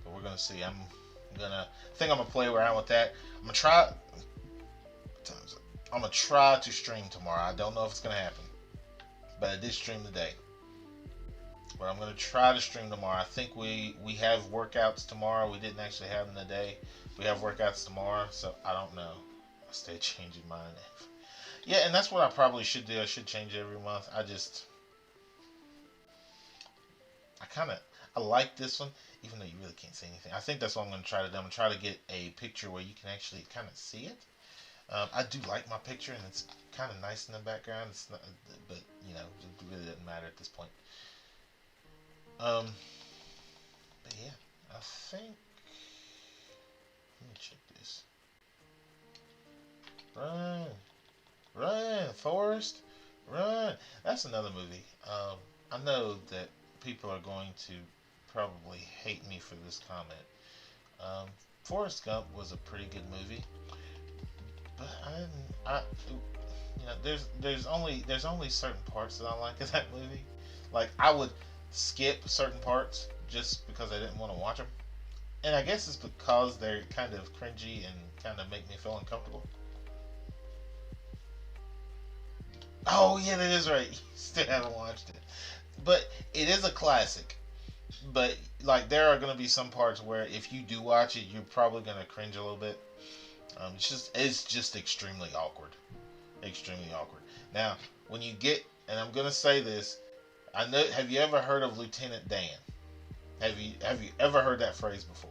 but we're gonna see. I'm gonna play around with that. I'm gonna try. What time is it? I'm gonna try to stream tomorrow. I don't know if it's gonna happen, but I did stream today. But I'm gonna try to stream tomorrow. I think we have workouts tomorrow. We didn't actually have them today. We have workouts tomorrow, so I don't know. I stay changing mine. Yeah, and that's what I probably should do. I should change it every month. I like this one, even though you really can't see anything. I think that's what I'm gonna try to do. I'm gonna try to get a picture where you can actually kind of see it. I do like my picture, and it's kind of nice in the background. It's not, but it really doesn't matter at this point. Um, but yeah, I think. Let me check this. Run, run, Forrest, run. That's another movie. I know that people are going to probably hate me for this comment. Um, Forrest Gump was a pretty good movie, but there's only certain parts that I like of that movie. Like, I would skip certain parts just because I didn't want to watch them. And I guess it's because they're kind of cringy and kind of make me feel uncomfortable. Oh yeah, that is right. Still haven't watched it, but it is a classic. But like, there are gonna be some parts where if you do watch it, you're probably gonna cringe a little bit. It's just extremely awkward, extremely awkward. Now, when you get, and I'm gonna say this, I know. Have you ever heard of Lieutenant Dan? Have you ever heard that phrase before?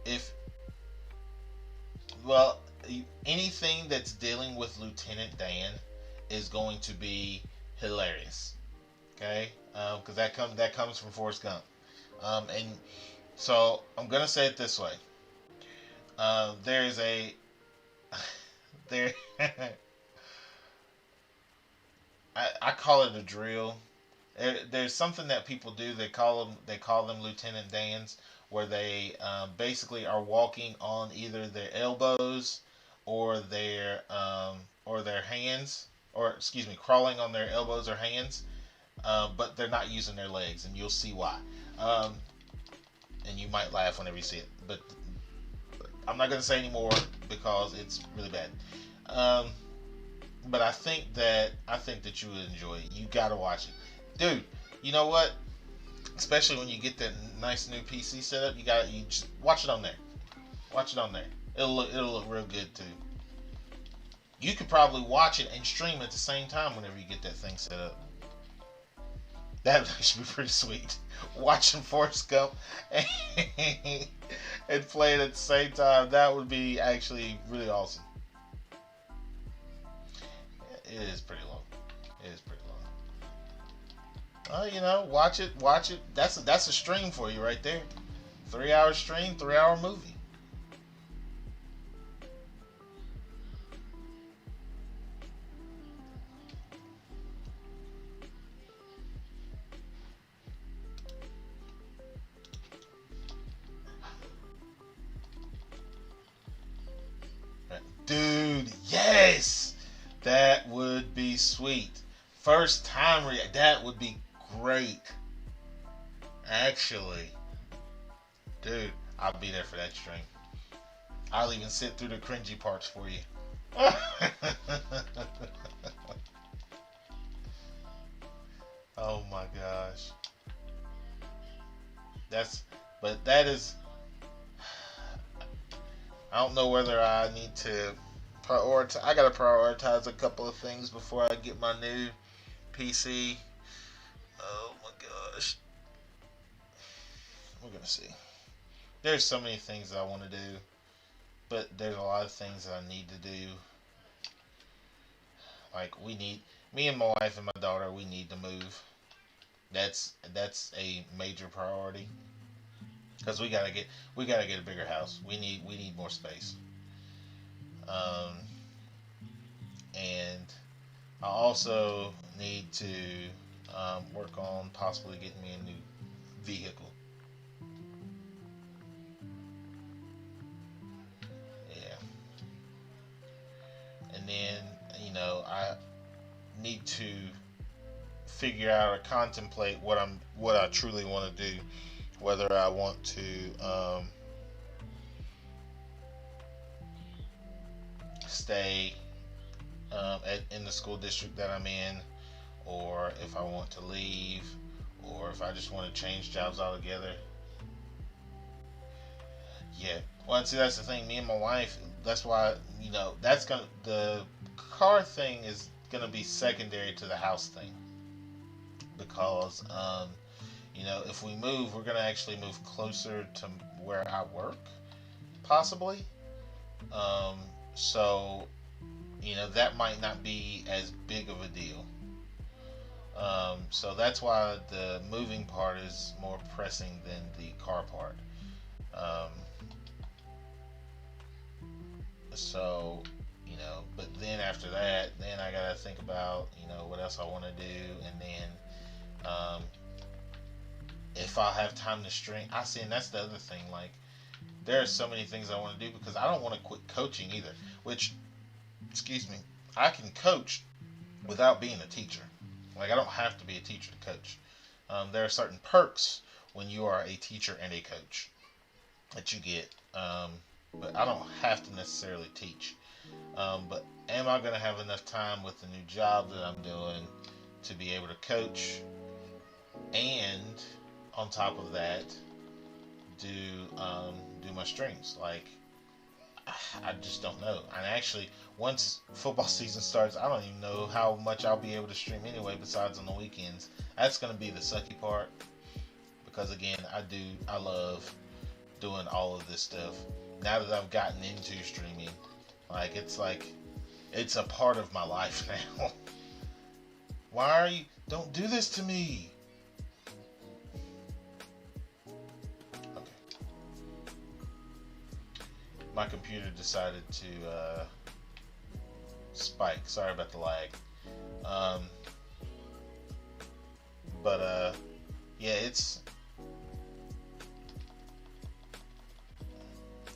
If Well, anything that's dealing with Lieutenant Dan is going to be hilarious. Okay, because that comes from Forrest Gump. And so I'm gonna say it this way. There's a there. I call it a drill. There's something that people do. They call them Lieutenant Dans, where they basically are walking on either their elbows or their hands, or excuse me, crawling on their elbows or hands, but they're not using their legs, and you'll see why. Um, and you might laugh whenever you see it, but I'm not going to say anymore because it's really bad. Um, but I think that you would enjoy it. You gotta watch it, dude. You know what? Especially when you get that nice new PC setup, you just watch it on there. Watch it on there. It'll look real good too. You could probably watch it and stream at the same time whenever you get that thing set up. That should be pretty sweet. Watching Forrest Gump and, and play it at the same time. That would be actually really awesome. It is pretty long. It is pretty long. You know, watch it. Watch it. That's a stream for you right there. 3 hour stream, 3 hour movie. Dude, yes! That would be sweet. First time that would be great. Actually, dude, I'll be there for that stream. I'll even sit through the cringy parts for you. Oh my gosh. That's but that is I don't know whether I need to prioritize. I gotta prioritize a couple of things before I get my new PC. Oh my gosh. We're gonna see. There's so many things that I want to do, but there's a lot of things that I need to do. Like me and my wife and my daughter, we need to move. That's a major priority because we gotta get a bigger house. We need more space. Um, and I also need to work on possibly getting me a new vehicle. Yeah, and then I need to figure out or contemplate what I truly want to do. Whether I want to stay in the school district that I'm in, or if I want to leave, or if I just want to change jobs altogether. Yeah. Well, see, that's the thing. Me and my wife. That's why the car thing is gonna be secondary to the house thing because if we move, we're gonna actually move closer to where I work, possibly. Um, so that might not be as big of a deal. So that's why the moving part is more pressing than the car part. Um, so but then after that, then I gotta think about what else I want to do, and then if I have time to stream. I see, and that's the other thing. Like, there are so many things I want to do because I don't want to quit coaching either. Which, excuse me, I can coach without being a teacher. Like, I don't have to be a teacher to coach. There are certain perks when you are a teacher and a coach that you get. But I don't have to necessarily teach. But am I going to have enough time with the new job that I'm doing to be able to coach and on top of that do my streams? Like, I just don't know. And actually, once football season starts, I don't even know how much I'll be able to stream anyway, besides on the weekends. That's going to be the sucky part because, again, I love doing all of this stuff. Now that I've gotten into streaming, it's a part of my life now. Why are you? Don't do this to me. Okay. My computer decided to spike. Sorry about the lag. But yeah,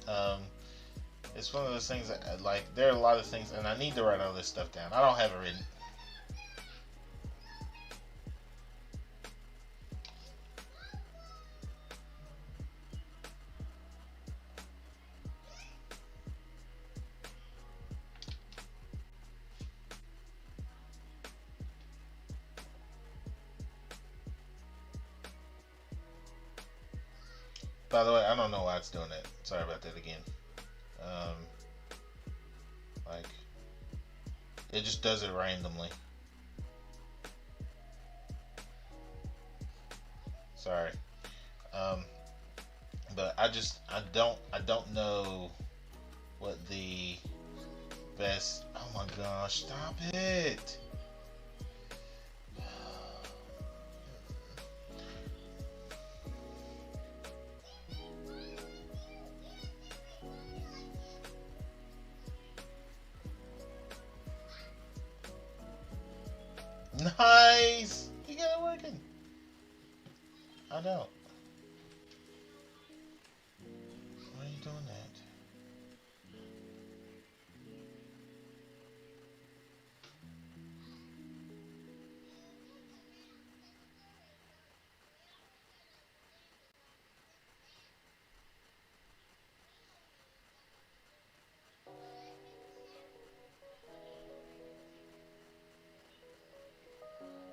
um, it's one of those things that like there are a lot of things, and I need to write all this stuff down. I don't have it written. By the way, I don't know why it's doing that. Sorry about that again. Um, like, it just does it randomly. Sorry. Um, but I don't know what the best. Oh my gosh! Stop it! Nice! You got it working. I don't.